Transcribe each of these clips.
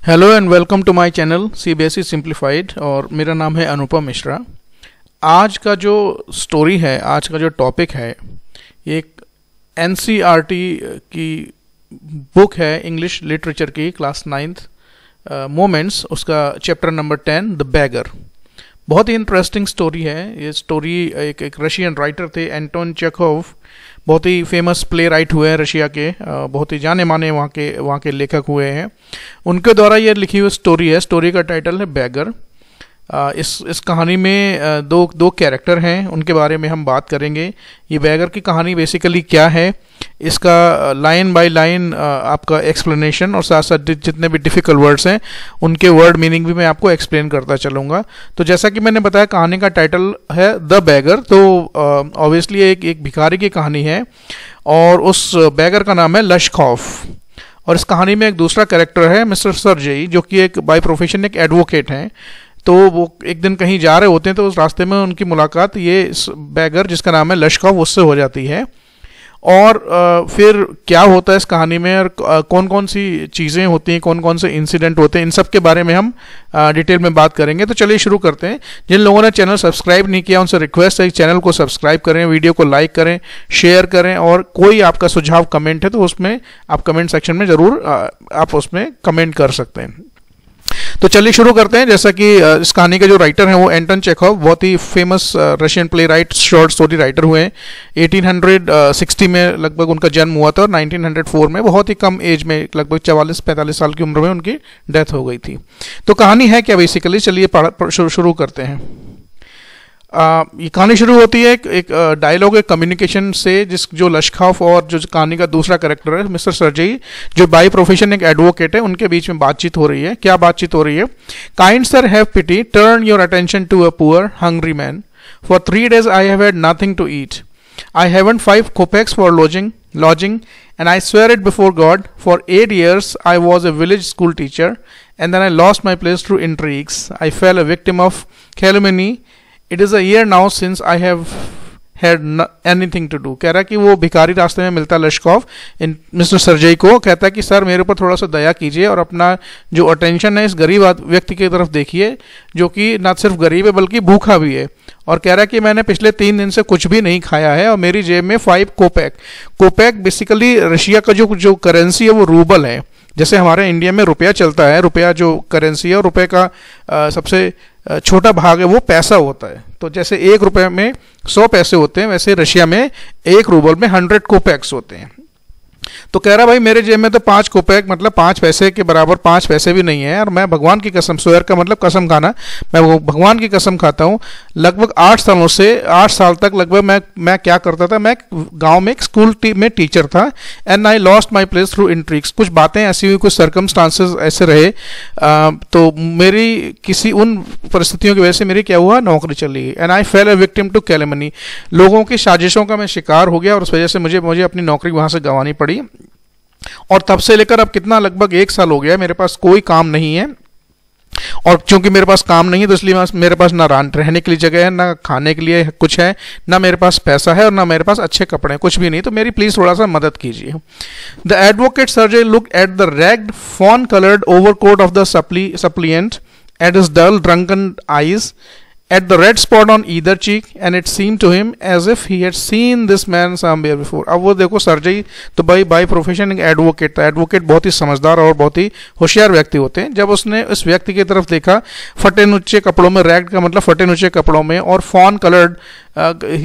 Hello and welcome to my channel CBSE simplified और मेरा नाम है अनुपम मिश्रा। आज का जो स्टोरी है, आज का जो टॉपिक है, ये एक एनसीईआरटी की बुक है, इंग्लिश लिटरेचर की, क्लास 9th मोमेंट्स, उसका चैप्टर नंबर 10 द बैगर। बहुत ही इंटरेस्टिंग स्टोरी है ये स्टोरी। एक रशियन राइटर थे एंटोन चेखोव, बहुत ही फेमस प्ले राइट हुए हैं रशिया के, बहुत ही जाने माने वहाँ के लेखक हुए हैं। उनके द्वारा ये लिखी हुई स्टोरी है। स्टोरी का टाइटल है बैगर। इस कहानी में दो कैरेक्टर हैं, उनके बारे में हम बात करेंगे। ये बैगर की कहानी बेसिकली क्या है, इसका लाइन बाय लाइन आपका एक्सप्लेनेशन और साथ साथ जितने भी डिफ़िकल्ट वर्ड्स हैं उनके वर्ड मीनिंग भी मैं आपको एक्सप्लेन करता चलूँगा। तो जैसा कि मैंने बताया, कहानी का टाइटल है द बैगर। तो ऑब्वियसली एक भिखारी की कहानी है और उस बैगर का नाम है लशखौफ। और इस कहानी में एक दूसरा कैरेक्टर है मिस्टर सर्जेई, जो कि एक बाय प्रोफेशन एक एडवोकेट हैं। तो वो एक दिन कहीं जा रहे होते हैं, तो उस रास्ते में उनकी मुलाकात ये इस बैगर जिसका नाम है लशखौफ उससे हो जाती है। और फिर क्या होता है इस कहानी में और कौन कौन सी चीज़ें होती हैं, कौन कौन से इंसिडेंट होते हैं, इन सब के बारे में हम डिटेल में बात करेंगे। तो चलिए शुरू करते हैं। जिन लोगों ने चैनल सब्सक्राइब नहीं किया उनसे रिक्वेस्ट है कि चैनल को सब्सक्राइब करें, वीडियो को लाइक करें, शेयर करें, और कोई आपका सुझाव कमेंट है तो उसमें आप कमेंट सेक्शन में ज़रूर आप उसमें कमेंट कर सकते हैं। तो चलिए शुरू करते हैं। जैसा कि इस कहानी के जो राइटर हैं वो एंटोन चेखोव, बहुत ही famous Russian playwright, short story writer हुए हैं। 1860 में लगभग उनका जन्म हुआ था और 1904 में बहुत ही कम एज में, लगभग 44-45 साल की उम्र में उनकी डेथ हो गई थी। तो कहानी है क्या बेसिकली, चलिए शुरू करते हैं। ये कहानी शुरू होती है एक डायलॉग, एक कम्युनिकेशन से, जो लशखौफ और जो कहानी का दूसरा कैरेक्टर है मिस्टर सर्जेई, जो बाय प्रोफेशन एक एडवोकेट है, उनके बीच में बातचीत हो रही है। क्या बातचीत हो रही है? Kind sir, have pity, turn your attention to a poor hungry man. For 3 days I have had nothing to eat. I haven't 5 kopecks for lodging, and I swear it before God, for 8 years I was a village school teacher, and then I lost my place through intrigues. I fell a victim of calumny. It is a year now since I have had anything to do. कह रहा है कि वो भिखारी रास्ते में मिलता है लशखौफ मिस्टर सर्जेई को, कहता है कि सर मेरे ऊपर थोड़ा सा दया कीजिए और अपना जो अटेंशन है इस गरीब व्यक्ति की तरफ देखिए, जो कि ना सिर्फ गरीब है बल्कि भूखा भी है। और कह रहा है कि मैंने पिछले 3 दिन से कुछ भी नहीं खाया है और मेरी जेब में 5 कोपेक बेसिकली रशिया का जो करेंसी है वो रूबल है। जैसे हमारे इंडिया में रुपया चलता है, रुपया जो करेंसी है, और रुपये का सबसे छोटा भाग है वो पैसा होता है। तो जैसे 1 रुपये में 100 पैसे होते हैं, वैसे रशिया में 1 रूबल में 100 कोपेक्स होते हैं। तो कह रहा भाई मेरे जेब में तो 5 कोपेक मतलब 5 पैसे के बराबर 5 पैसे भी नहीं है, और मैं भगवान की कसम, स्वेयर का मतलब कसम खाना, मैं भगवान की कसम खाता हूँ। लगभग 8 साल तक लगभग मैं क्या करता था, मैं गांव में एक स्कूल में टीचर था, and I lost my place through intrigues. कुछ बातें ऐसी हुई, कुछ सर्कमस्टांसेस ऐसे रहे, तो मेरी किसी उन परिस्थितियों की वजह से मेरी क्या हुआ, नौकरी चली गई। And I fell a victim to calumny, लोगों की साजिशों का मैं शिकार हो गया और उस वजह से मुझे अपनी नौकरी वहाँ से गंवानी पड़ी। और तब से लेकर अब कितना, लगभग 1 साल हो गया, मेरे पास कोई काम नहीं है। और क्योंकि मेरे पास काम नहीं है तो इसलिए मेरे पास ना रहने के लिए जगह है, ना खाने के लिए कुछ है, ना मेरे पास पैसा है और ना मेरे पास अच्छे कपड़े हैं, कुछ भी नहीं। तो मेरी प्लीज थोड़ा सा मदद कीजिए। The advocate Sergei looked at the ragged fawn coloured overcoat of the suppliant, at his dull drunken eyes, at the red spot on either cheek, and it seemed to him as if he had seen this man somewhere before. अब वो देखो, Sergei तो भाई by profession एक advocate था। Advocate बहुत ही समझदार और बहुत ही होशियार व्यक्ति होते हैं। जब उसने उस व्यक्ति की तरफ देखा, फटे नुच्चे कपड़ों में, रैग्ड का मतलब फटे नुच्चे कपड़ों में, और फॉन कलर्ड,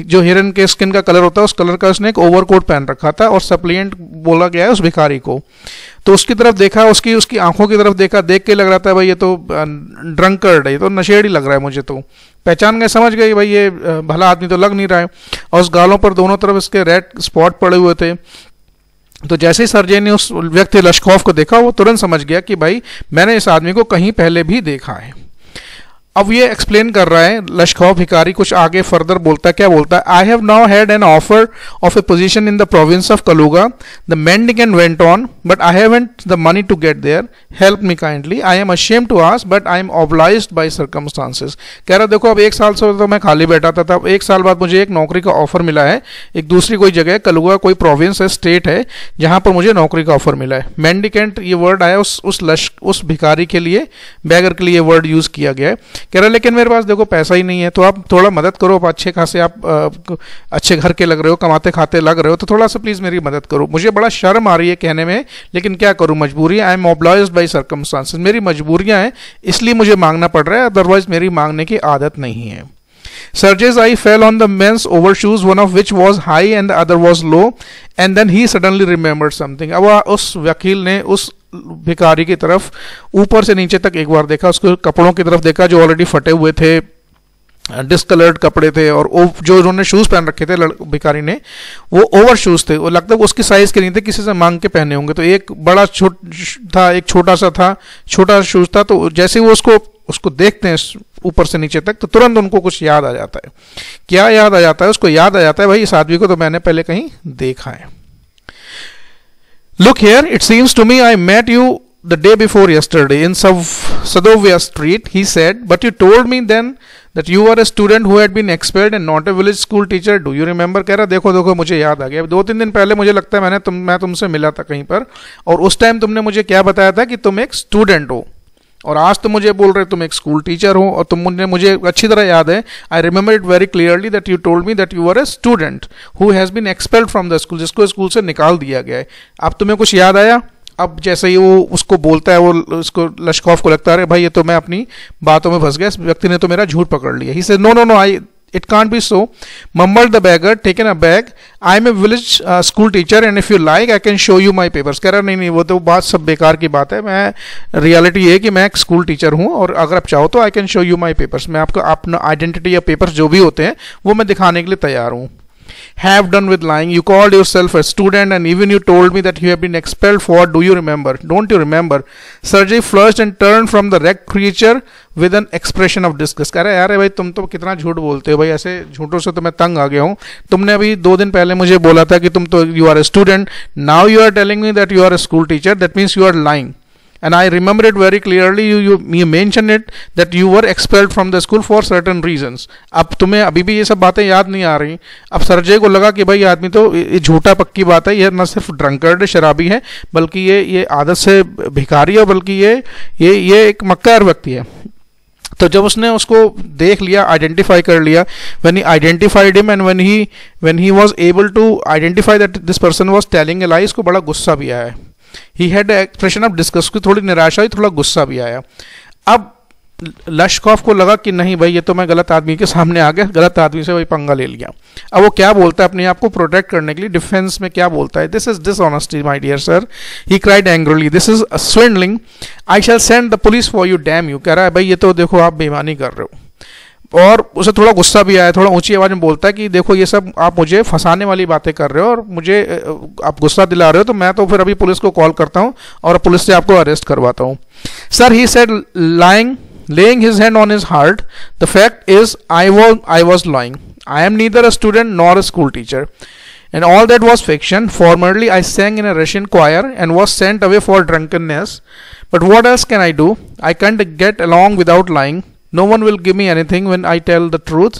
जो हिरन के स्किन का कलर होता है उस कलर का उसने एक ओवरकोट पहन रखा था, और सप्लिएंट बोला गया है उस भिखारी को। तो उसकी तरफ देखा, उसकी आंखों की तरफ देखा, देख के लग रहा था भाई ये तो ड्रंकर्ड है, ये तो नशेड़ी लग रहा है। मुझे तो पहचान गए, समझ गई भाई ये भला आदमी तो लग नहीं रहा है। और उस गालों पर दोनों तरफ इसके रेड स्पॉट पड़े हुए थे। तो जैसे ही सर्जेई ने उस व्यक्ति लशखौफ को देखा, वो तुरंत समझ गया कि भाई मैंने इस आदमी को कहीं पहले भी देखा है। अब ये एक्सप्लेन कर रहा है लश्खोव भिखारी, कुछ आगे फर्दर बोलता है, क्या बोलता है, I have now had an offer of a position in the province of Kaluga, the mendicant went on, but I haven't the money to get there, help me kindly, I am ashamed to ask but I am obliged by circumstances. कह रहा देखो अब 1 साल से तो मैं खाली बैठा था, तब 1 साल बाद मुझे एक नौकरी का ऑफर मिला है, एक दूसरी कोई जगह, कलुगा कोई प्रोविंस है, स्टेट है, जहां पर मुझे नौकरी का ऑफर मिला है। मेंडिकेंट ये वर्ड आया उस भिखारी के लिए, बैगर के लिए ये वर्ड यूज किया गया है। कह रहा लेकिन मेरे पास देखो पैसा ही नहीं है, तो आप थोड़ा मदद करो, आप अच्छे खासे आप अच्छे घर के लग रहे हो, कमाते खाते लग रहे हो, तो थोड़ा सा प्लीज मेरी मदद करो, मुझे बड़ा शर्म आ रही है कहने में, लेकिन क्या करूं, मजबूरी, I am obliged by circumstances, मेरी मजबूरियां हैं इसलिए मुझे मांगना पड़ रहा है, अदरवाइज मेरी मांगने की आदत नहीं है। Sergey's eye fell on the men's overshoes, one of which was high and the other was low, and then he suddenly remembered something. अब उस वकील ने उस भिखारी की तरफ ऊपर से नीचे तक एक बार देखा, उसके कपड़ों की तरफ देखा जो ऑलरेडी फटे हुए थे, डिस्कलर्ड कपड़े थे, और जो उन्होंने शूज पहन रखे थे भिखारी ने, वो ओवर शूज थे, वो लगता है उसकी साइज के नहीं थे, किसी से मांग के पहने होंगे, तो एक बड़ा था, एक छोटा सा था, छोटा शूज था, तो जैसे वो उसको देखते हैं ऊपर से नीचे तक, तो तुरंत उनको कुछ याद आ जाता है। क्या याद आ जाता है? उसको याद आ जाता है, भाई इस आदमी को तो मैंने पहले कहीं देखा है। Look here, it seems to me I met you the day before yesterday in Sadovia Street, he said, but you told me then that you were a student who had been expelled and not a village school teacher. Do you remember? कह रहा देखो मुझे याद आ गया, 2-3 दिन पहले मुझे लगता है मैं तुमसे मिला था कहीं पर, और उस टाइम तुमने मुझे क्या बताया था कि तुम एक स्टूडेंट हो, और आज तुम मुझे बोल रहे तुम एक स्कूल टीचर हो, और मुझे अच्छी तरह याद है, I remember it very clearly that you told me that you are a student who has been expelled from the school, जिसको स्कूल से निकाल दिया गया है। अब तुम्हें कुछ याद आया? अब जैसे ही वो उसको बोलता है, वो उसको लश्खोव को लगता है भाई ये तो मैं अपनी बातों में फंस गया, इस व्यक्ति ने तो मेरा झूठ पकड़ लिया। He said no I it can't be so, mumbled the beggar, taken aback, I'm a village school teacher and if you like I can show you my papers. कह रहा नहीं वो तो बात सब बेकार की बात है, मैं रियलिटी ये कि मैं एक स्कूल टीचर हूँ, और अगर आप चाहो तो I can show you my papers, मैं आपको अपना आइडेंटिटी या पेपर्स जो भी होते हैं वो मैं दिखाने के लिए तैयार हूँ। Have done with lying, you called yourself a student and even you told me that you have been expelled for, do you remember? Don't you remember? Sergey flushed and turned from the wrecked creature with an expression of disgust. कह रहा है यार भाई तुम तो कितना झूठ बोलते हो भाई, ऐसे झूठों से तो मैं तंग आ गया हूँ, तुमने अभी 2 दिन पहले मुझे बोला था कि तुम तो you are a student, now you are telling me that you are a school teacher, that means you are lying. And I remember it very clearly. You mentioned it that you were expelled from the school for certain reasons. अब तुम्हें अभी भी ये सब बातें याद नहीं आ रही। अब सरजय को लगा कि भाई आदमी तो ये झूठा पक्की बात है, ये न सिर्फ ड्रंकर्ड शराबी है, बल्कि ये आदत से भिखारी है, बल्कि ये एक मक्कार व्यक्ति है। तो जब उसने उसको देख लिया, आइडेंटिफाई कर लिया, when he identified him and when he was able to identify that this person was telling a lie, इसको बड़ा गुस्सा भी आया। He had an expression of disgust, की थोड़ी निराशा हुई, थोड़ा गुस्सा भी आया। अब लश्खोव को लगा कि नहीं भाई ये तो मैं गलत आदमी के सामने आ गया, गलत आदमी से वही पंगा ले लिया। अब वो क्या बोलता है अपने आप को प्रोटेक्ट करने के लिए, डिफेंस में क्या बोलता है, this is dishonesty my dear sir, he cried angrily, this is swindling, I shall send the police for you, damn you. कह रहा है भाई ये तो देखो आप बेईमानी कर रहे हो, और उसे थोड़ा गुस्सा भी आया, थोड़ा ऊंची आवाज में बोलता है कि देखो ये सब आप मुझे फंसाने वाली बातें कर रहे हो और मुझे आप गुस्सा दिला रहे हो, तो मैं तो फिर अभी पुलिस को कॉल करता हूँ और पुलिस से आपको अरेस्ट करवाता हूँ। Sir he said laying his hand on his heart, the fact is I was lying. I am neither a student nor a school teacher, and all that was fiction. Formerly I sang in a Russian choir and was sent away for drunkenness, but what else can I do? I can't get along without lying. No one will give me anything when I tell the truth.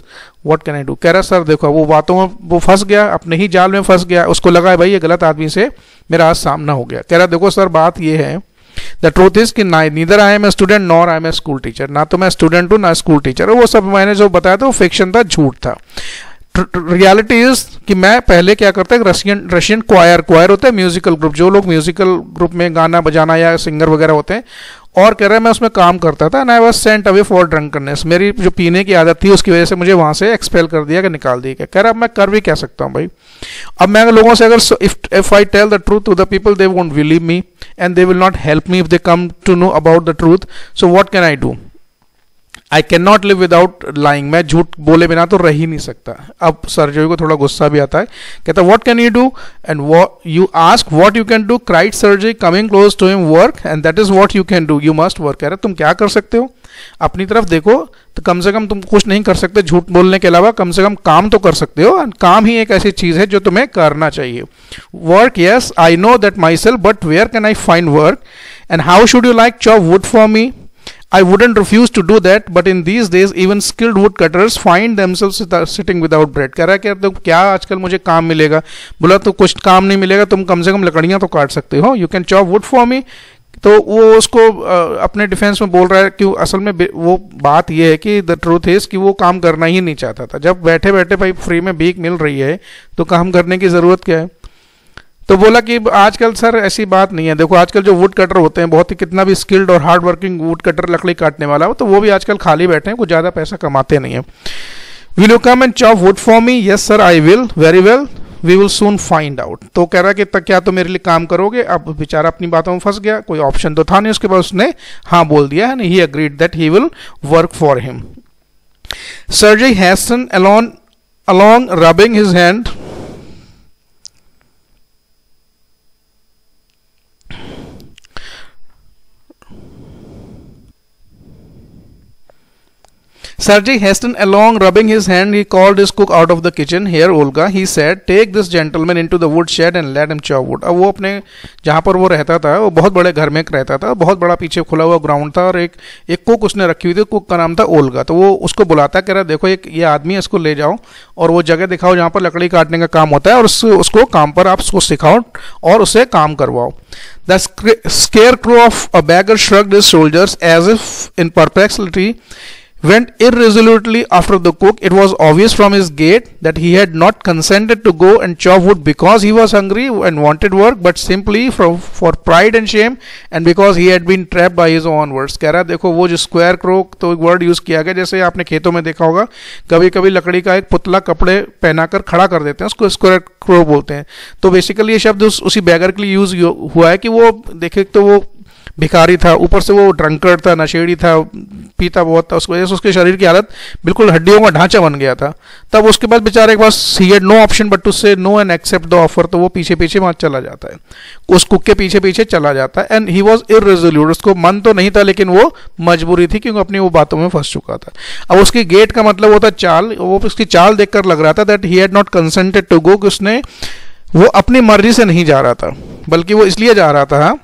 What can I do? कह रहा sir देखो वो बातों में वो फंस गया, अपने ही जाल में फंस गया, उसको लगा है भाई ये गलत आदमी से मेरा आज सामना हो गया। कह रहा देखो सर बात ये है, द ट्रूथ इज कि neither I am a student nor I am a school teacher, ना तो मैं स्टूडेंट हूँ ना स्कूल टीचर। वो सब मैंने जो बताया था वो फिक्शन था, झूठ था। रियलिटी इज कि मैं पहले क्या करता है, रशियन क्वायर होता है म्यूजिकल ग्रुप, जो लोग म्यूजिकल ग्रुप में गाना बजाना या सिंगर वगैरह होते हैं, और कह रहा है मैं उसमें काम करता था, and I was sent away for drunkenness, मेरी जो पीने की आदत थी उसकी वजह से मुझे वहां से एक्सपेल कर दिया कि निकाल दिया गया। कह रहा मैं कर भी कह सकता हूँ भाई, अब मैं लोगों से अगर if I tell the truth to the people they won't believe me and they will not help me if they come to know about the truth, so what can I do. I can not live without lying, मैं झूठ बोले बिना तो रह ही नहीं सकता। अब surgery को थोड़ा गुस्सा भी आता है, कहता what can you do and you ask what you can do, cried Sergei coming close to him, work and that is what you can do, you must work. कह रहे तुम क्या कर सकते हो, अपनी तरफ देखो, तो कम से कम तुम कुछ नहीं कर सकते झूठ बोलने के अलावा, कम से कम काम तो कर सकते हो, एंड काम ही एक ऐसी चीज है जो तुम्हें करना चाहिए। Work, yes I know that myself, but where can I find work and how should you like chop wood for me, I wouldn't refuse to do that, but in these days even skilled wood cutters find themselves sitting without bread। कह रहा है कि तो क्या आजकल मुझे काम मिलेगा, बोला तो कुछ काम नहीं मिलेगा, तुम कम से कम लकड़ियां तो काट सकते हो, you can chop wood for me। तो वो उसको अपने डिफेंस में बोल रहा है कि असल में वो बात ये है कि द ट्रूथ इज कि वो काम करना ही नहीं चाहता था। जब बैठे बैठे भाई फ्री में भीख मिल रही है तो काम करने की ज़रूरत क्या है। तो बोला कि आजकल सर ऐसी बात नहीं है, देखो आजकल जो वुड कटर होते हैं, बहुत ही कितना भी स्किल्ड और हार्ड वर्किंग वुड कटर लकड़ी काटने वाला हो, तो वो भी आजकल खाली बैठे हैं, कुछ ज़्यादा पैसा कमाते नहीं है। Will you come and chop wood for me, yes sir I will, very well, we will soon find out. तो कह रहा कि तक क्या तो मेरे लिए काम करोगे। अब बेचारा अपनी बातों में फंस गया, कोई ऑप्शन तो था नहीं उसके पास, उसने हाँ बोल दिया है, he agreed that he will work for him. Serge hastened along rubbing his hand, Sergei hastened along, rubbing his hand. He called his cook out of the kitchen. Here, Olga, he said, take this gentleman into the wood shed and let him chop wood. अब वो अपने जहाँ पर वो रहता था, वो बहुत बड़े घर में रहता था, बहुत बड़ा पीछे खुला हुआ ग्राउंड था, और एक कुक उसने रखी हुई थी, कुक का नाम था ओल्गा। तो वो उसको बुलाता, कह रहा देखो एक ये आदमी है, इसको ले जाओ और वो जगह दिखाओ जहाँ पर लकड़ी काटने का काम होता है, और उसको काम पर आप उसको सिखाओ और उसे काम करवाओ। The scarecrow of a beggar shrugged his shoulders as if in perplexity, went irresolutely after the cook. It was obvious from his gait that he had not consented to go and chop wood because he was hungry and wanted work, but simply for pride and shame and because he had been trapped by his own words। कह रहा देखो वो जो square crow तो एक word use किया गया, जैसे आपने खेतों में देखा होगा, कभी कभी लकड़ी का एक पुतला कपड़े पहनाकर खड़ा कर देते हैं, उसको स्क्वायर क्रो बोलते हैं। तो बेसिकली ये शब्द उसी बैगर के लिए यूज हुआ है कि वो देखे तो वो भिखारी था, ऊपर से वो ड्रंकर्ड था, नशेड़ी था, पीता बहुत था, उस वजह से उसके शरीर की हालत बिल्कुल हड्डियों का ढांचा बन गया था। तब उसके बाद बेचारे के पास he had no option but to say no and accept the offer, तो वो पीछे पीछे वहां चला जाता है, उस कुक के पीछे पीछे चला जाता है। एंड ही वॉज इररेजोल्यूट, उसको मन तो नहीं था लेकिन वो मजबूरी थी क्योंकि अपनी वो बातों में फंस चुका था। अब उसकी गेट का मतलब होता चाल, वो उसकी चाल देखकर लग रहा था that he had not consented to go, कि उसने वो अपनी मर्जी से नहीं जा रहा था, बल्कि वो इसलिए जा रहा था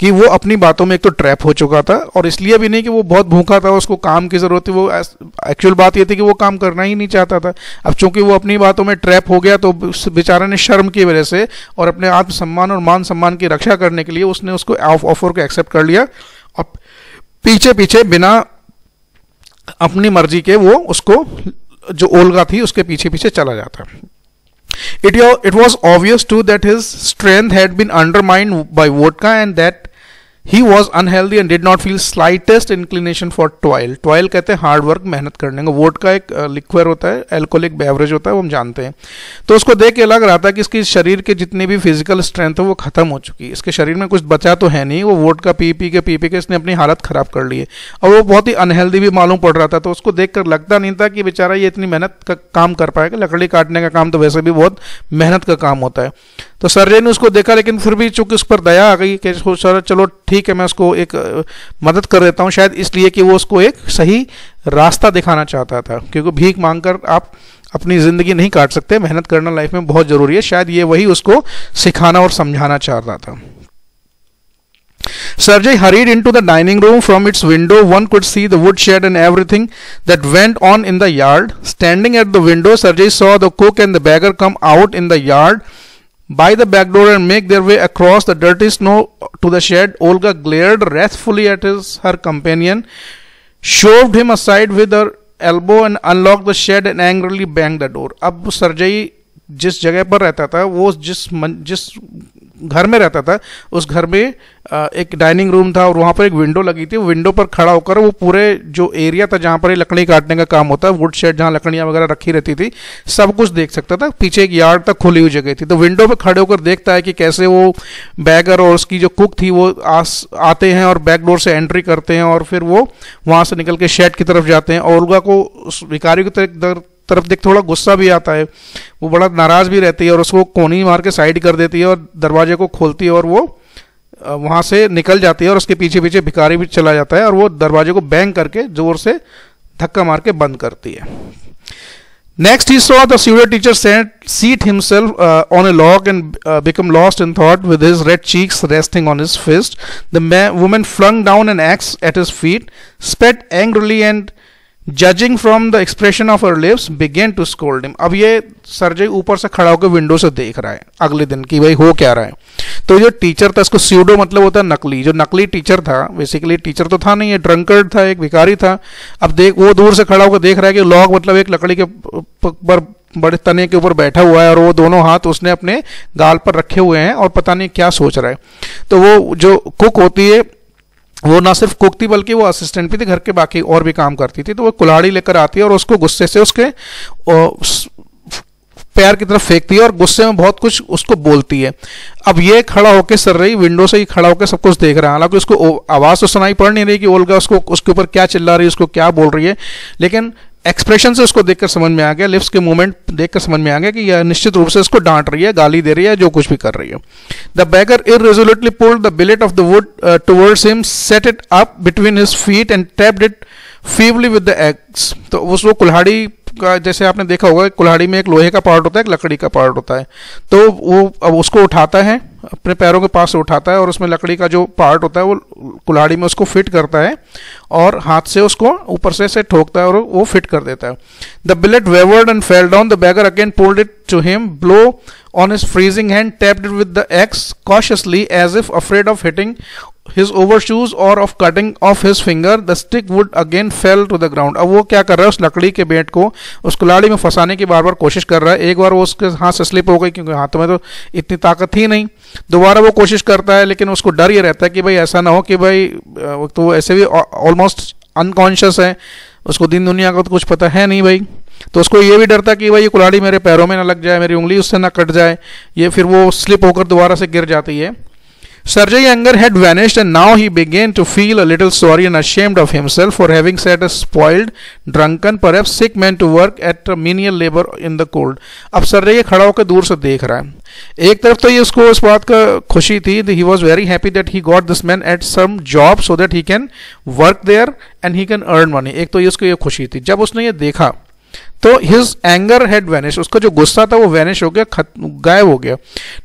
कि वो अपनी बातों में एक तो ट्रैप हो चुका था, और इसलिए भी नहीं कि वो बहुत भूखा था, उसको काम की जरूरत थी, वो एक्चुअल बात ये थी कि वो काम करना ही नहीं चाहता था। अब चूंकि वो अपनी बातों में ट्रैप हो गया तो बेचारे ने शर्म की वजह से और अपने आत्मसम्मान और मान सम्मान की रक्षा करने के लिए उसने उसको ऑफर को एक्सेप्ट कर लिया, और पीछे पीछे बिना अपनी मर्जी के वो उसको जो ओल्गा थी उसके पीछे पीछे चला जाता। It was obvious too that his strength had been undermined by vodka and that he was unhealthy and did not feel slightest inclination for toil। toil कहते हैं हार्ड वर्क, मेहनत करने का। वोडका एक लिक्विड होता है, अल्कोहलिक बेवरेज होता है, वो हम जानते हैं। तो उसको देख के लग रहा था कि इसकी शरीर के जितनी भी फिजिकल स्ट्रेंथ है वो खत्म हो चुकी है, इसके शरीर में कुछ बचा तो है नहीं, वो वोडका पी पी के इसने अपनी हालत खराब कर ली है, और वो बहुत ही अनहेल्दी भी मालूम पड़ रहा था। तो उसको देख कर लगता नहीं था कि बेचारा ये इतनी मेहनत का काम कर पाएगा, लकड़ी काटने का काम तो वैसे भी बहुत मेहनत का काम होता है। तो सर्जे ने उसको देखा, लेकिन फिर भी चूंकि उस पर दया आ गई कि सर चलो ठीक है मैं उसको एक मदद कर देता हूँ, शायद इसलिए कि वो उसको एक सही रास्ता दिखाना चाहता था, क्योंकि भीख मांगकर आप अपनी ज़िंदगी नहीं काट सकते, मेहनत करना लाइफ में बहुत ज़रूरी है। शायद ये वही उसको सिखाना और समझाना चाहता था। Sergei hurried into the dining room. From its window one could see the woodshed and everything that went on in the yard. Standing at the window, Sergei saw the cook and the beggar come out in the yard by the back door and make their way across the dirty snow to the shed. Olga glared wrathfully at her companion, shoved him aside with her elbow and unlocked the shed and angrily banged the door. अब सर्जई जिस जगह पर रहता था, वो जिस घर में रहता था, उस घर में एक डाइनिंग रूम था और वहाँ पर एक विंडो लगी थी। विंडो पर खड़ा होकर वो पूरे जो एरिया था जहाँ पर ये लकड़ी काटने का काम होता है, वुड शेड जहाँ लकड़ियाँ वगैरह रखी रहती थी, सब कुछ देख सकता था। पीछे एक यार्ड तक खुली हुई जगह थी, तो विंडो पर खड़े होकर देखता है कि कैसे वो बैगर और उसकी जो कुक थी वो आते हैं और बैक डोर से एंट्री करते हैं और फिर वो वहाँ से निकल के शेड की तरफ जाते हैं। और ओल्गा को उस भिखारी की तरफ देख थोड़ा गुस्सा भी आता है, वो बड़ा नाराज भी रहती है और उसको कोनी मार के साइड कर देती है और दरवाजे को खोलती है और वो वहां से निकल जाती है और उसके पीछे पीछे भिखारी भी चला जाता है और वो दरवाजे को बैंग करके जोर से धक्का मार के बंद करती है। Next, he saw the pseudo teacher seat himself on a log and become lost in thought with his red cheeks resting on his fist. The woman flung down an axe at his feet, spat angrily and judging from the expression of her lips began to scold him. अब ये सर्जय ऊपर से खड़ा होकर window से देख रहा है अगले दिन कि भाई हो क्या रहा है। तो जो टीचर था, इसको स्यूडो मतलब होता है नकली, जो नकली टीचर था, बेसिकली टीचर तो था नहीं, ये ड्रंकर्ड था, एक भिखारी था। अब देख वो दूर से खड़ा होकर देख रहा है कि लॉग मतलब एक लकड़ी के पर बड़े तने के ऊपर बैठा हुआ है और वो दोनों हाथ उसने अपने गाल पर रखे हुए हैं और पता नहीं क्या सोच रहा है। तो वो जो कुक होती है वो ना सिर्फ कुक थी बल्कि वो असिस्टेंट भी थी, घर के बाकी और भी काम करती थी। तो वो कुल्हाड़ी लेकर आती है और उसको गुस्से से उसके पैर की तरफ फेंकती है और गुस्से में बहुत कुछ उसको बोलती है। अब ये खड़ा होकर सर रही विंडो से ही खड़ा होकर सब कुछ देख रहा है, हालांकि उसको आवाज़ तो सुनाई पड़ नहीं रही कि ओल्गा उसको उसके ऊपर क्या चिल्ला रही है, उसको क्या बोल रही है, लेकिन एक्सप्रेशन से उसको देखकर समझ में आ गया, लिप्स के मूवमेंट देखकर समझ में आ गया कि यह निश्चित रूप से उसको डांट रही है, गाली दे रही है, जो कुछ भी कर रही है। The bagger irresolutely pulled the billet of the wood towards him, set it up between his feet and tapped it feebly with the axe। तो उसको कुल्हाड़ी का, जैसे आपने देखा होगा कुल्हाड़ी में एक लोहे का पार्ट होता है, एक लकड़ी का पार्ट होता है, तो वो अब उसको उठाता है, अपने पैरों के पास से उठाता है और उसमें लकड़ी का जो पार्ट होता है वो कुल्हाड़ी में उसको फिट करता है और हाथ से उसको ऊपर से ठोकता है और वो फिट कर देता है। The billet wavered and fell down. The beggar again pulled it to him, blow on his freezing hand, tapped it with the axe cautiously as if afraid of hitting his overshoes or of cutting off his finger. The stick would again fell to the ground। अब वो क्या कर रहा है, उस लकड़ी के बेट को उस कुल्हाड़ी में फंसाने की बार बार कोशिश कर रहा है। एक बार वो उसके हाथ से स्लिप हो गई क्योंकि हाथ में तो इतनी ताकत थी नहीं। दोबारा वो कोशिश करता है लेकिन उसको डर ये रहता है कि भाई ऐसा ना हो कि भाई तो ऐसे भी ऑलमोस्ट अनकॉन्शियस है, उसको दिन दुनिया का तो कुछ पता है नहीं भाई, तो उसको ये भी डरता कि भाई ये कुल्हाड़ी मेरे पैरों में ना लग जाए, मेरी उंगली उससे ना कट जाए, ये फिर वो स्लिप होकर दोबारा से गिर जाती है। Sergei's anger had vanished and now he began to feel a little sorry and ashamed of himself for having set a spoiled, drunken, perhaps sick man to work at a menial labor in the cold। अब सर्जई खड़ा होकर दूर से देख रहा है। एक तरफ तो ये उसको इस बात का खुशी थी, he was very happy that he got this man at some job so that he can work there and he can earn money। एक तो ये उसको ये खुशी थी। जब उसने ये देखा तो हिज एंगर हैड वैनिश, उसका जो गुस्सा था वो वैनिश हो गया, गायब हो गया।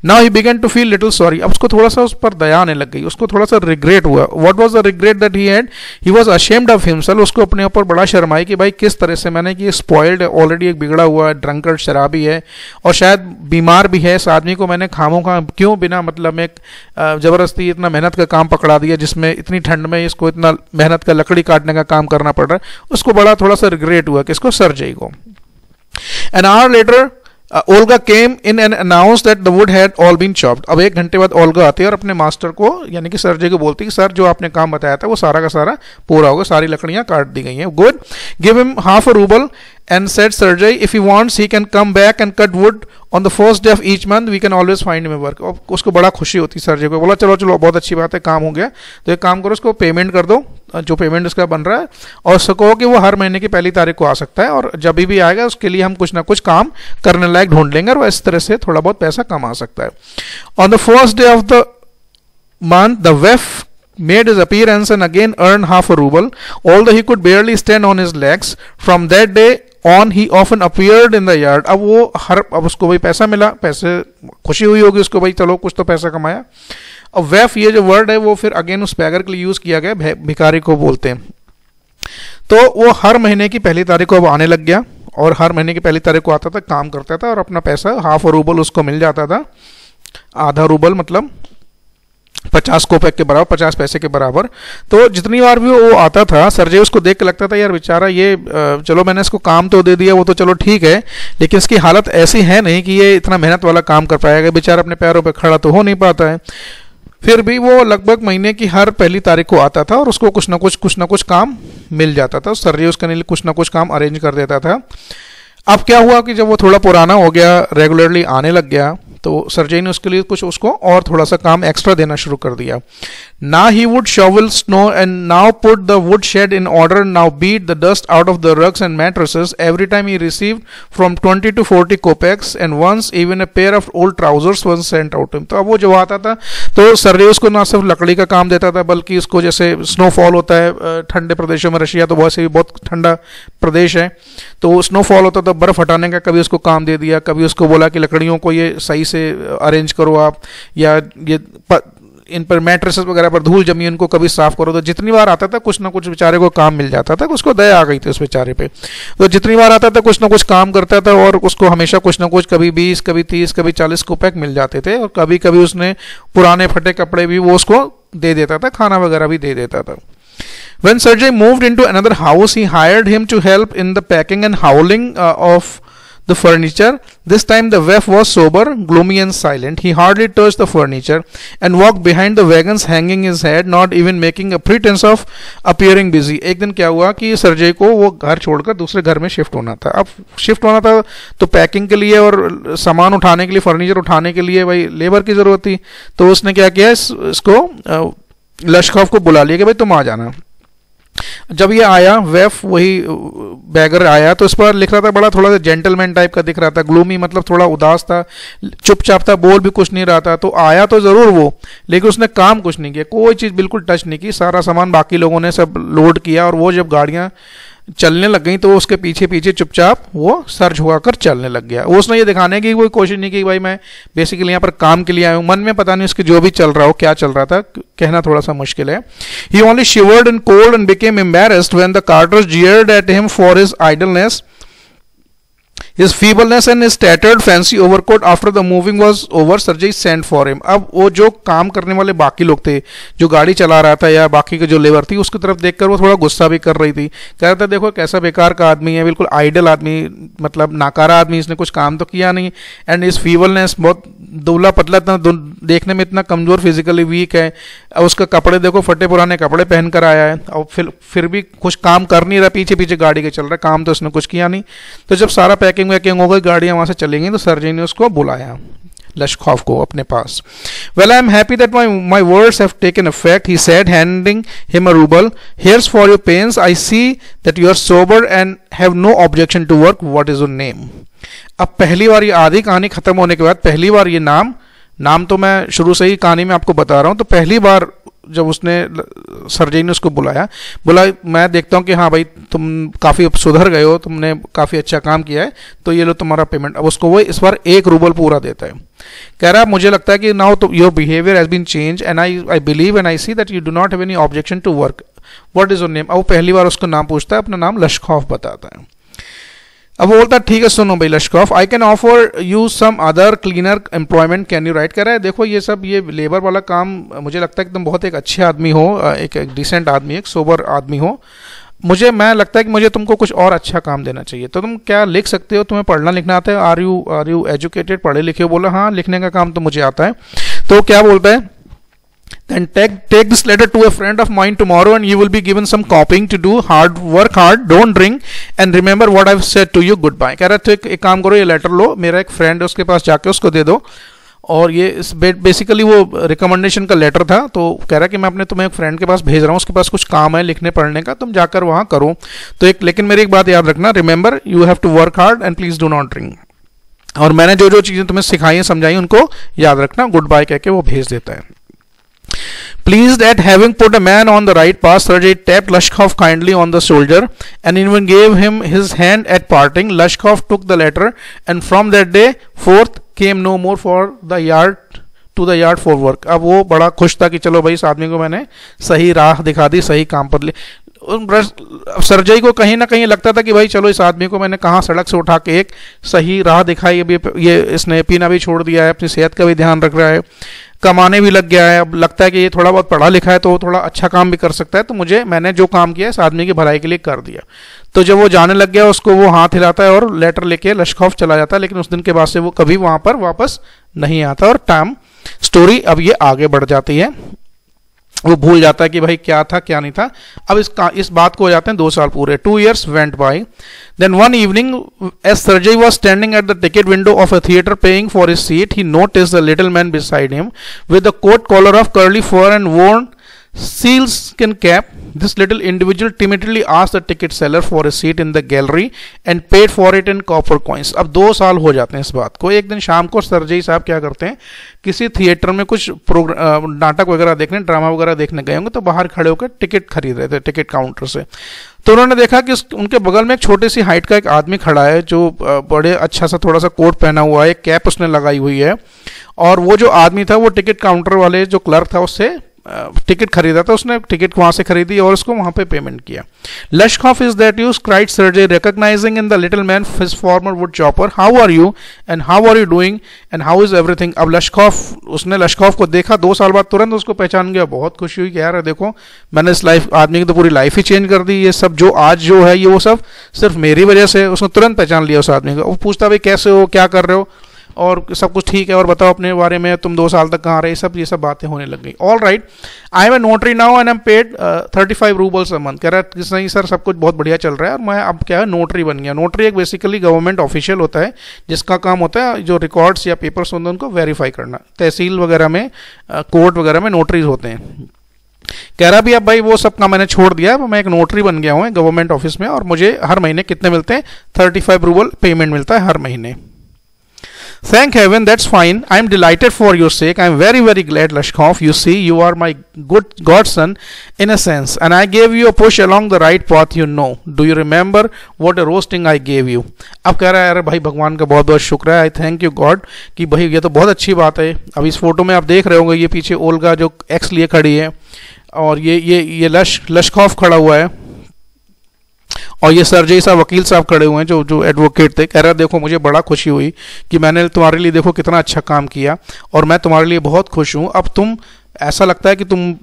Now he began to feel little sorry. अब उसको थोड़ा सा उस पर दया आने लग गई, उसको थोड़ा सा रिग्रेट हुआ। What was the regret that he had? He was ashamed of himself. उसको अपने ऊपर बड़ा शर्माई कि भाई किस तरह से मैंने कि स्पॉइल्ड है, ऑलरेडी एक बिगड़ा हुआ है, ड्रंकर्ड, शराबी है और शायद बीमार भी है, इस आदमी को मैंने खामों खा क्यों बिना मतलब में जबरदस्ती इतना मेहनत का काम पकड़ा दिया जिसमें इतनी ठंड में इसको इतना मेहनत का लकड़ी काटने का काम करना पड़ रहा है। उसको बड़ा थोड़ा सा रिग्रेट हुआ कि इसको सर्जई को। An hour later, Olga came in and announced that the wood had all been chopped। अब एक घंटे बाद ओल्गा आती है और अपने मास्टर को यानी कि सर्जई को बोलती है कि सर जो आपने काम बताया था वो सारा का सारा पूरा होगा, सारी लकड़ियां काट दी गई हैं। Good, give him half a ruble and said Sergei if he wants he can come back and cut wood on the first day of each month, we can always find him a work। और उसको बड़ा खुशी होती सर्जई को, बोला चलो चलो बहुत अच्छी बात है, काम हो गया, तो एक काम करो उसको पेमेंट कर दो जो पेमेंट उसका बन रहा है और उसको कहो कि वो हर महीने की पहली तारीख को आ सकता है और जब भी आएगा उसके लिए हम कुछ ना कुछ काम करने लायक ढूंढ लेंगे और इस तरह से थोड़ा बहुत पैसा कमा सकता है। On the first day of the month the वेफ made his appearance and again earned half a ruble, although he could barely stand on his legs। From that day on he often appeared in the yard। अब वो अब उसको भाई पैसा मिला, पैसे खुशी हुई होगी उसको, भाई चलो कुछ तो पैसा कमाया। अब वेफ ये जो वर्ड है वो फिर अगेन उस बैगर के लिए यूज किया गया, भिखारी को बोलते हैं। तो वो हर महीने की पहली तारीख को अब आने लग गया और हर महीने की पहली तारीख को आता था, काम करता था और अपना पैसा half a ruble उसको मिल जाता था। आधा रूबल मतलब 50 कोपेक के बराबर, 50 पैसे के बराबर। तो जितनी बार भी वो आता था, सर्जेई उसको देख के लगता था यार बेचारा ये चलो मैंने इसको काम तो दे दिया, वो तो चलो ठीक है, लेकिन इसकी हालत ऐसी है नहीं कि ये इतना मेहनत वाला काम कर पाएगा, बेचारा अपने पैरों पर खड़ा तो हो नहीं पाता है। फिर भी वो लगभग महीने की हर पहली तारीख को आता था और उसको कुछ ना कुछ काम मिल जाता था। सर्जेई उसके लिए कुछ ना कुछ काम अरेंज कर देता था। अब क्या हुआ कि जब वो थोड़ा पुराना हो गया, रेगुलरली आने लग गया, तो सर्जेई ने उसके लिए कुछ उसको और थोड़ा सा काम एक्स्ट्रा देना शुरू कर दिया। Now he would shovel snow and now put the wood shed in order, now beat the dust out of the rugs and mattresses. Every time he received from 20 to 40 kopecks and once even a pair of old trousers was sent out to him. तो अब वो जब आता था तो Sergei उसको ना सिर्फ लकड़ी का काम देता था, बल्कि उसको जैसे स्नोफॉल होता है ठंडे प्रदेशों में, रशिया तो वैसे भी बहुत ठंडा प्रदेश है, तो स्नोफॉल होता था, बर्फ़ हटाने का कभी उसको काम दे दिया, कभी उसको बोला कि लकड़ियों को ये सही से अरेंज करो आप, या ये इन पर मैट्रेसेस वगैरह पर धूल जमी उनको कभी साफ करो। तो जितनी बार आता था कुछ ना कुछ बेचारे को काम मिल जाता था, उसको दया आ गई थी उस बेचारे पे। तो जितनी बार आता था कुछ ना कुछ काम करता था और उसको हमेशा कुछ ना कुछ, कभी 20, कभी 30, कभी 40 कोपेक मिल जाते थे। और कभी कभी उसने पुराने फटे कपड़े भी वो उसको दे देता था, खाना वगैरह भी दे देता था। When Sergei moved into another house, he hired him to help in the packing and hauling of the furniture. This time the wife was sober, gloomy and silent. He hardly touched the furniture and walked behind the wagons hanging his head, not even making a pretense of appearing busy. एक दिन क्या हुआ कि Sergei को वो घर छोड़कर दूसरे घर में शिफ्ट होना था। अब शिफ्ट होना था तो पैकिंग के लिए और सामान उठाने के लिए, फर्नीचर उठाने के लिए भाई लेबर की ज़रूरत थी। तो उसने क्या किया, इसको लश्खोफ को बुला लिया कि भाई तुम आ जाना। जब ये आया, वेफ वही बैगर आया, तो इस पर लिख रहा था, बड़ा थोड़ा सा जेंटलमैन टाइप का दिख रहा था, ग्लूमी मतलब थोड़ा उदास था, चुपचाप था, बोल भी कुछ नहीं रहा था। तो आया तो ज़रूर वो, लेकिन उसने काम कुछ नहीं किया, कोई चीज़ बिल्कुल टच नहीं की। सारा सामान बाकी लोगों ने सब लोड किया और वो जब गाड़ियाँ चलने लग गई तो उसके पीछे पीछे चुपचाप वो सर झुकाकर चलने लग गया। उसने ये दिखाने की कोई कोशिश नहीं की भाई मैं बेसिकली यहाँ पर काम के लिए आया हूँ। मन में पता नहीं उसके जो भी चल रहा हो, क्या चल रहा था, कहना थोड़ा सा मुश्किल है। He only shivered in cold and became embarrassed when the carters jeered at him for his idleness, his feebleness and his tattered fancy overcoat. After the moving was over, Sergei sent for him. अब वो जो काम करने वाले बाकी लोग थे, जो गाड़ी चला रहा था या बाकी के जो लेबर थी, उसकी तरफ देखकर वो थोड़ा गुस्सा भी कर रही थी। कह रहा था देखो कैसा बेकार का आदमी है, बिल्कुल आइडल आदमी, मतलब नाकारा आदमी, इसने कुछ काम तो किया नहीं। एंड इस फीबलनेस, बहुत दुबला पतला, इतना देखने में इतना कमज़ोर, फिजिकली वीक है। अब उसका कपड़े देखो, फटे पुराने कपड़े पहन कर आया है और फिर भी कुछ काम कर नहीं रहा, पीछे पीछे गाड़ी के चल रहा है, काम तो उसने कुछ किया नहीं। तो जब सारा पैकिंग वैकिंग हो गई, गाड़ियाँ वहाँ से चली गई, तो सर्जेई ने उसको बुलाया, लश्खोफ को, अपने पास। Well, I am happy that my words have taken effect, he said, handing him a ruble. Here's for your pains. I see that you are sober and have no objection to work. What is your name? अब पहली बार ये आधी कहानी खत्म होने के बाद पहली बार ये नाम तो मैं शुरू से ही कहानी में आपको बता रहा हूँ। तो पहली बार जब उसने सर्जेई ने उसको बोला, मैं देखता हूँ कि हाँ भाई तुम काफ़ी सुधर गए हो, तुमने काफ़ी अच्छा काम किया है, तो ये लो तुम्हारा पेमेंट। अब उसको वो इस बार 1 रूबल पूरा देता है। कह रहा है मुझे लगता है कि नाउ तो your behaviour has been change and I believe and I see that you do not have any objection to work. What is your name? अब वो पहली बार उसको नाम पूछता है, अपना नाम लश्खोफ बताता है। अब वो बोलता है ठीक है सुनो भाई Lushkoff, I can offer you some other cleaner employment, can you write. कर रहा है देखो ये सब ये लेबर वाला काम, मुझे लगता है कि तुम बहुत एक अच्छे आदमी हो, एक डिसेंट आदमी, एक सोबर आदमी हो, मैं लगता है कि मुझे तुमको कुछ और अच्छा काम देना चाहिए। तो तुम क्या लिख सकते हो, तुम्हें पढ़ना लिखना आता है, आर यू एजुकेटेड, पढ़े लिखे हो? बोला हाँ लिखने का काम तो मुझे आता है। तो क्या बोलता है, then take this letter to a friend of mine tomorrow and you will be given some copying to do, work hard, don't drink and remember what I've said to you, goodbye। कह रहा है तो एक काम करो, ये letter लो, मेरा एक फ्रेंड है उसके पास जाके उसको दे दो। और ये बेसिकली वो रिकमेंडेशन का लेटर था। तो कह रहा है कि मैं अपने तुम्हें एक फ्रेंड के पास भेज रहा हूँ, उसके पास कुछ काम है लिखने पढ़ने का, तुम जाकर वहाँ करो। तो लेकिन मेरी एक बात याद रखना, remember you have to work hard and please do not drink. और मैंने जो जो चीज़ें तुम्हें सिखाई हैं समझाई उनको याद रखना। गुड बाय कह के वो भेज देता है। Pleased at having put a man on the right path, Sergei tapped Lashkov kindly on the shoulder and even gave him his hand at parting. Lashkov took the letter and from that day forth came no more to the yard for work। अब वो बड़ा खुश था कि चलो भाई इस आदमी को मैंने सही राह दिखा दी, सही काम पर ले। सर्जेई को कहीं ना कहीं लगता था कि भाई चलो इस आदमी को मैंने कहाँ सड़क से उठा के एक सही राह दिखाई, अभी ये इसने पीना भी छोड़ दिया है, अपनी सेहत का भी ध्यान रख रहा है, कमाने भी लग गया है, अब लगता है कि ये थोड़ा बहुत पढ़ा लिखा है तो थोड़ा अच्छा काम भी कर सकता है, तो मैंने जो काम किया इस आदमी की भलाई के लिए कर दिया। तो जब वो जाने लग गया, उसको वो हाथ हिलाता है और लेटर लेके लश्खोफ चला जाता है, लेकिन उस दिन के बाद से वो कभी वहां पर वापस नहीं आता। और टाइम स्टोरी अब ये आगे बढ़ जाती है, वो भूल जाता है कि भाई क्या था क्या नहीं था। अब इस बात को हो जाते हैं 2 साल पूरे। 2 years went by. Then one evening, as Sergei was standing at the ticket window of a theater paying for his seat, he noticed the little man beside him with a coat collar of curly fur and worn sealskin cap. This little individual timidly asked the ticket seller for a seat in the gallery and paid for it in copper coins. अब 2 साल हो जाते हैं इस बात को। एक दिन शाम को सरजई साहब क्या करते हैं, किसी थिएटर में कुछ नाटक वगैरह देखने, ड्रामा वगैरह देखने गए होंगे, तो बाहर खड़े होकर टिकट खरीद रहे थे टिकट काउंटर से। तो उन्होंने देखा कि उनके बगल में एक छोटी सी हाइट का एक आदमी खड़ा है, जो बड़े अच्छा सा थोड़ा सा कोट पहना हुआ है, एक कैप उसने लगाई हुई है, और वो जो आदमी था वो टिकट काउंटर वाले जो क्लर्क था उससे टिकट खरीदा था, उसने टिकट वहां से खरीदी और उसको वहां पे पेमेंट किया। Lushkoff is that you, cried Serge, recognizing in the little man his former wood chopper, how are you and how are you doing and how is everything. अब उसने लश्खोफ को देखा 2 साल बाद, तुरंत उसको पहचान गया, बहुत खुशी हुई कि यार देखो मैंने इस आदमी की तो पूरी लाइफ ही चेंज कर दी, ये सब जो आज जो है ये वो सब सिर्फ मेरी वजह से। उसने तुरंत पहचान लिया उस आदमी को। वो पूछता भाई कैसे हो, क्या कर रहे हो, और सब कुछ ठीक है, और बताओ अपने बारे में, तुम 2 साल तक कहाँ रहे, ये सब बातें होने लग गई। All right, I am a notary now and I am paid 35 roubles a month. कह रहा है नहीं सर, सब कुछ बहुत बढ़िया चल रहा है और मैं अब क्या है नोटरी बन गया। नोटरी एक बेसिकली गवर्नमेंट ऑफिशियल होता है जिसका काम होता है जो रिकॉर्ड्स या पेपर्स होते हैं उनको वेरीफाई करना। तहसील वगैरह में, कोर्ट वगैरह में नोटरीज होते हैं। कह रहा भी अब भाई वो सब काम मैंने छोड़ दिया, मैं एक नोटरी बन गया हूँ गवर्नमेंट ऑफिस में, और मुझे हर महीने कितने मिलते हैं, 35 रूबल पेमेंट मिलता है हर महीने। Thank heaven, that's fine. I am delighted for your sake. I am very, very glad, Lashkov. You see, you are my good godson in a sense, and I gave you a push along the right path, you know. Do you remember what a roasting I gave you? अब कह रहा है अरे भाई भगवान का बहुत बहुत शुक्र है, आई थैंक यू गॉड, कि भाई ये तो बहुत अच्छी बात है। अब इस फोटो में आप देख रहे होंगे, ये पीछे ओल्गा जो एक्स लिए खड़ी है, और ये लश्खोफ खड़ा हुआ है, और ये सरजई साहब वकील साहब खड़े हुए हैं जो एडवोकेट थे। कह रहा देखो मुझे बड़ा खुशी हुई कि मैंने तुम्हारे लिए देखो कितना अच्छा काम किया, और मैं तुम्हारे लिए बहुत खुश हूँ। अब तुम, ऐसा लगता है कि तुम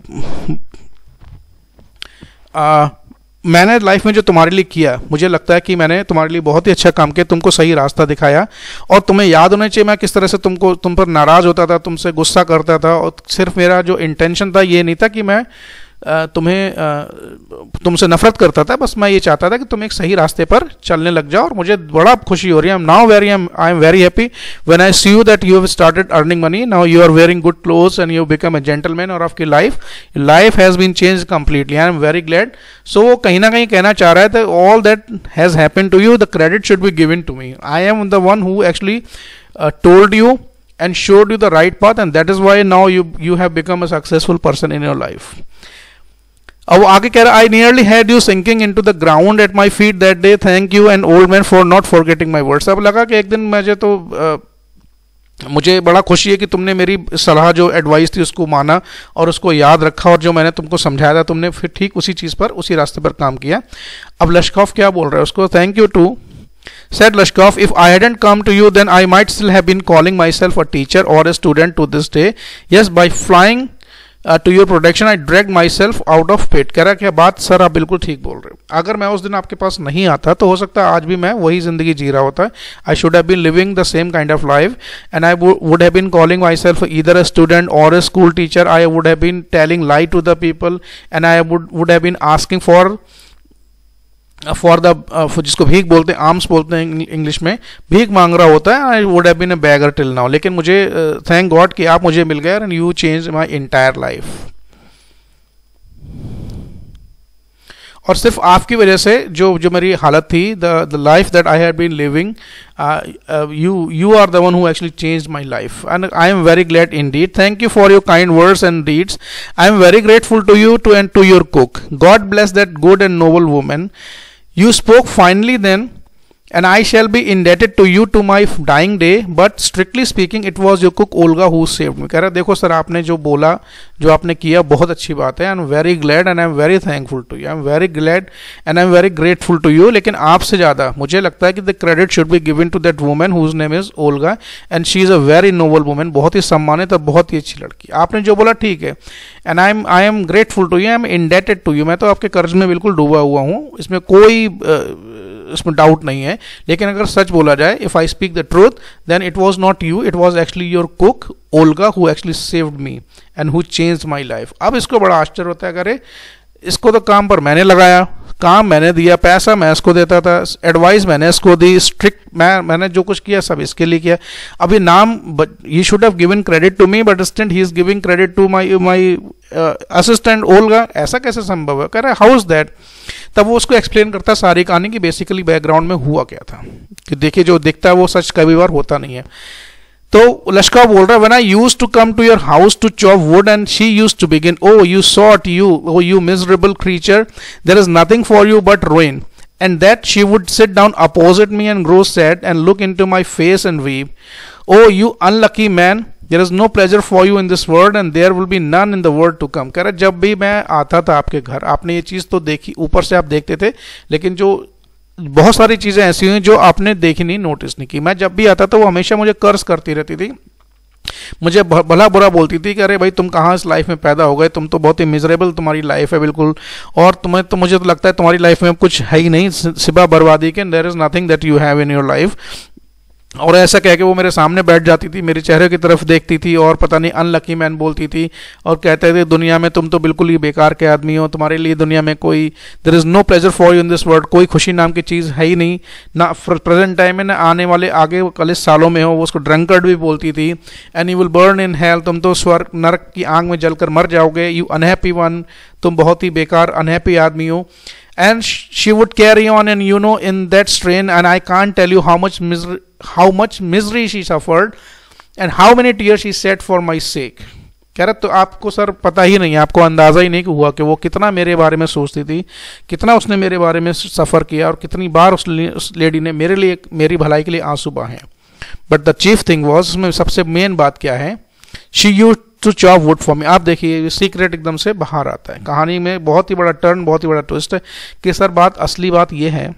मैंने लाइफ में जो तुम्हारे लिए किया, मुझे लगता है कि मैंने तुम्हारे लिए बहुत ही अच्छा काम किया, तुमको सही रास्ता दिखाया, और तुम्हें याद होना चाहिए मैं किस तरह से तुम पर नाराज़ होता था, तुमसे गुस्सा करता था, और सिर्फ मेरा जो इंटेंशन था ये नहीं था कि मैं तुमसे नफरत करता था, बस मैं ये चाहता था कि तुम एक सही रास्ते पर चलने लग जाओ, और मुझे बड़ा खुशी हो रही है। I am very happy when I see you that you have started earning money, now you are wearing good clothes and you become a gentleman, और आपकी life has been change completely. I am very glad. So वो कहीं ना कहीं कहना चाह रहा है that all that has happened to you, the credit should be given to me. I am the one who actually told you and showed you the right path, and that is why now you have become a successful person in your life. अब आगे कह रहा, I nearly had you sinking into the ground at my feet that day, thank you and old man for not forgetting my words. अब लगा कि एक दिन मुझे बड़ा खुशी है कि तुमने मेरी सलाह जो एडवाइस थी उसको माना और उसको याद रखा, और जो मैंने तुमको समझाया था तुमने फिर ठीक उसी चीज़ पर, उसी रास्ते पर काम किया। अब लश्खोफ क्या बोल रहा है उसको, thank you too said Lashkov, if I hadn't come to you then I might still have been calling myself a teacher or a student to this day. Yes, by flying to your protection I dragged myself out of pit. कह रहा क्या बात sir, आप बिल्कुल ठीक बोल रहे हो। अगर मैं उस दिन आपके पास नहीं आता तो हो सकता है आज भी मैं वही जिंदगी जी रहा होता। I should have been living the same kind of life and I would have been calling myself either a student or a school teacher. I would have been telling lie to the people and I would have been asking for जिसको भीख बोलते हैं, arms बोलते हैं English में, भीख मांग रहा होता है। I would have been a beggar till now, लेकिन मुझे थैंक गॉड कि आप मुझे मिल गए and you change my entire life. और सिर्फ आपकी वजह से जो मेरी हालत थी, the life that I had been living, you are the one who actually changed my life and I am very glad indeed. Thank you for your kind words and deeds. I am very grateful to you and to your cook. God bless that good and noble woman. You spoke finely then and I shall be indebted to you to my dying day, but strictly speaking it was your cook Olga who saved me। कह रहा देखो sir, आपने जो बोला, जो आपने किया, बहुत अच्छी बात है, I am very glad and I am very thankful to you, I am very glad and I am very grateful to you, लेकिन आपसे ज़्यादा मुझे लगता है कि the credit should be given to that women whose name is Olga and she is a very noble women, बहुत ही सम्मानित और बहुत ही अच्छी लड़की। आपने जो बोला ठीक है, and I am grateful to you, I am indebted to you, मैं तो आपके कर्ज में बिल्कुल डूबा हुआ हूँ, इसमें कोई इसमें डाउट नहीं है। लेकिन अगर सच बोला जाए, if I speak the truth, then it was not you, it was actually your cook Olga who actually saved me and who changed my life. अब इसको बड़ा आश्चर्य होता है, करे इसको तो काम पर मैंने लगाया, काम मैंने दिया, पैसा मैं इसको देता था, एडवाइस मैंने इसको दी, स्ट्रिक्ट मैंने जो कुछ किया सब इसके लिए किया। अभी नाम he should have given credit to me, but instead he is giving credit to my assistant Olga. ऐसा कैसे संभव है? कह रहा है हाउ इज दैट? तब वो उसको एक्सप्लेन करता है सारी कहानी की बेसिकली बैकग्राउंड में हुआ क्या था, कि देखिए जो दिखता है वो सच कभी बार होता नहीं है। तो लश्कॉफ बोल रहा है, when I used to come to your house to chop wood and she used to begin, oh you sought you, oh you miserable creature, there is nothing for you but ruin, and that she would sit down opposite me and grow sad and look into my face and weep, oh you unlucky man, there is no pleasure for you in this world and there will be none in the world to come। कह रहा जब भी मैं आता था आपके घर, आपने ये चीज़ तो देखी, ऊपर से आप देखते थे, लेकिन जो बहुत सारी चीज़ें ऐसी हुई जो आपने देखी नहीं, नोटिस नहीं की। मैं जब भी आता था वो हमेशा मुझे कर्ज करती रहती थी, मुझे भला बुरा बोलती थी कि अरे भाई तुम कहाँ इस लाइफ में पैदा हो गए, तुम तो बहुत ही मिजरेबल तुम्हारी लाइफ है बिल्कुल, और तुम्हें तो मुझे तो लगता है तुम्हारी लाइफ में कुछ है ही नहीं सिवा बर्बादी के, there is nothing that you have in your life. और ऐसा कह के वो मेरे सामने बैठ जाती थी, मेरे चेहरे की तरफ देखती थी और पता नहीं अनलकी मैन बोलती थी, और कहते थे दुनिया में तुम तो बिल्कुल ही बेकार के आदमी हो, तुम्हारे लिए दुनिया में कोई there is no pleasure for you in this world, कोई खुशी नाम की चीज़ है ही नहीं, ना प्रेजेंट टाइम में ना आने वाले आगे वाले सालों में हो। वो उसको ड्रंकर्ड भी बोलती थी, and you will burn in hell, तुम तो स्वर्ग नरक की आग में जलकर मर जाओगे, यू अनहैप्पी वन, तुम बहुत ही बेकार अनहैप्पी आदमी हो। And she would carry on, and you know, in that strain, and I can't tell you how much misery she suffered and how many tears she shed for my sake। कह रहा तो आपको sir पता ही नहीं है, आपको अंदाज़ा ही नहीं कि हुआ कि वो कितना मेरे बारे में सोचती थी, कितना उसने मेरे बारे में सफ़र किया, और कितनी बार उस लेडी ने मेरे लिए, मेरी भलाई के लिए आंसू बहाए। But the chief thing was, उसमें सबसे मेन बात क्या है, she used to chop wood for me. आप देखिए सीक्रेट एकदम से बाहर आता है कहानी में, बहुत ही बड़ा टर्न, बहुत ही बड़ा ट्विस्ट है कि सर असली बात यह है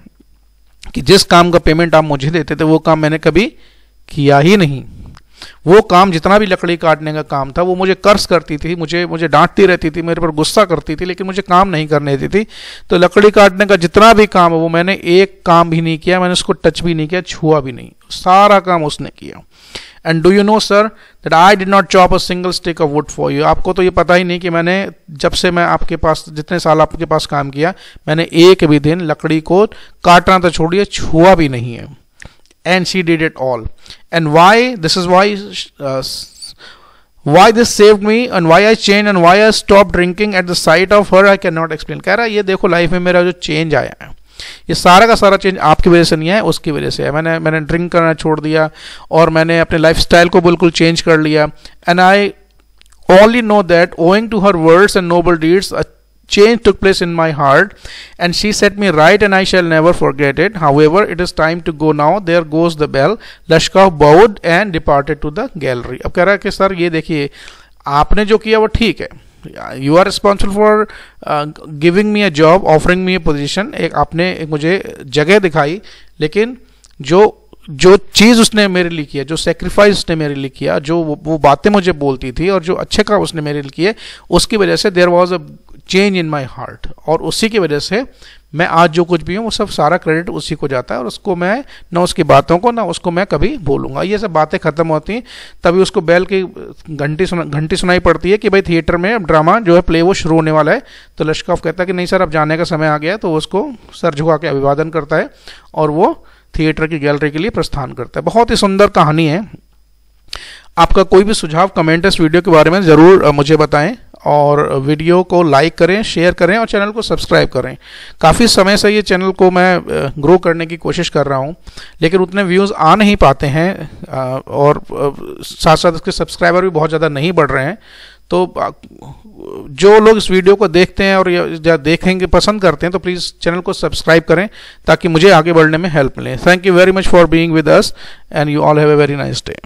कि जिस काम का पेमेंट आप मुझे देते थे वो काम मैंने कभी किया ही नहीं। वो काम जितना भी लकड़ी काटने का काम था वो मुझे कर्ज करती थी, मुझे डांटती रहती थी, मेरे पर गुस्सा करती थी, लेकिन मुझे काम नहीं करने देती थी। तो लकड़ी काटने का जितना भी काम है वो मैंने एक काम भी नहीं किया, मैंने उसको टच भी नहीं किया, छुआ भी नहीं, सारा काम उसने किया। And do you know sir that I did not chop a single stick of would for you. आपको तो ये पता ही नहीं कि मैंने जब से मैं आपके पास, जितने साल आपके पास काम किया, मैंने एक भी दिन लकड़ी को काटना तो छोड़िए, छुआ भी नहीं है। And she did it all. And why? This is why this saved me, and why I changed, and why I stopped drinking at the sight of her, I cannot explain। कह रहा है ये देखो लाइफ में मेरा जो change आया है, ये सारा का सारा चेंज आपकी वजह से नहीं है, उसकी वजह से है। मैंने ड्रिंक करना छोड़ दिया और मैंने अपने लाइफस्टाइल को बिल्कुल चेंज कर लिया। And I only know that owing to her words and noble deeds, a change took place in my heart, and she set me right, and I shall never forget it. However, it is time to go now. There goes the bell. Lashkov bowed and departed to the gallery। अब कह रहा है कि sir ये देखिए आपने जो किया वो ठीक है, you are responsible for giving me a job, offering me a position, आपने एक मुझे जगह दिखाई, लेकिन जो चीज़ उसने मेरे लिए किया, जो सेक्रीफाइस उसने मेरे लिए किया, जो वो बातें मुझे बोलती थी और जो अच्छे काम उसने मेरे लिए किए, उसकी वजह से there was a change in my heart, और उसी की वजह से मैं आज जो कुछ भी हूँ वो सब सारा क्रेडिट उसी को जाता है, और उसको मैं ना उसकी बातों को ना उसको मैं कभी बोलूँगा। ये सब बातें ख़त्म होती हैं तभी उसको बेल की घंटी सुनाई पड़ती है कि भाई थिएटर में ड्रामा जो है प्ले वो शुरू होने वाला है। तो लश्कॉफ कहता है कि नहीं सर अब जाने का समय आ गया है, तो उसको सर झुका के अभिवादन करता है और वो थिएटर की गैलरी के लिए प्रस्थान करता है। बहुत ही सुंदर कहानी है। आपका कोई भी सुझाव कमेंट इस वीडियो के बारे में ज़रूर मुझे बताएं, और वीडियो को लाइक करें, शेयर करें और चैनल को सब्सक्राइब करें। काफ़ी समय से ये चैनल को मैं ग्रो करने की कोशिश कर रहा हूँ, लेकिन उतने व्यूज़ आ नहीं पाते हैं, और साथ साथ इसके सब्सक्राइबर भी बहुत ज़्यादा नहीं बढ़ रहे हैं। तो जो लोग इस वीडियो को देखते हैं और या देखेंगे पसंद करते हैं तो प्लीज़ चैनल को सब्सक्राइब करें ताकि मुझे आगे बढ़ने में हेल्प मिले। Thank you very much for being with us and you all have a very nice day.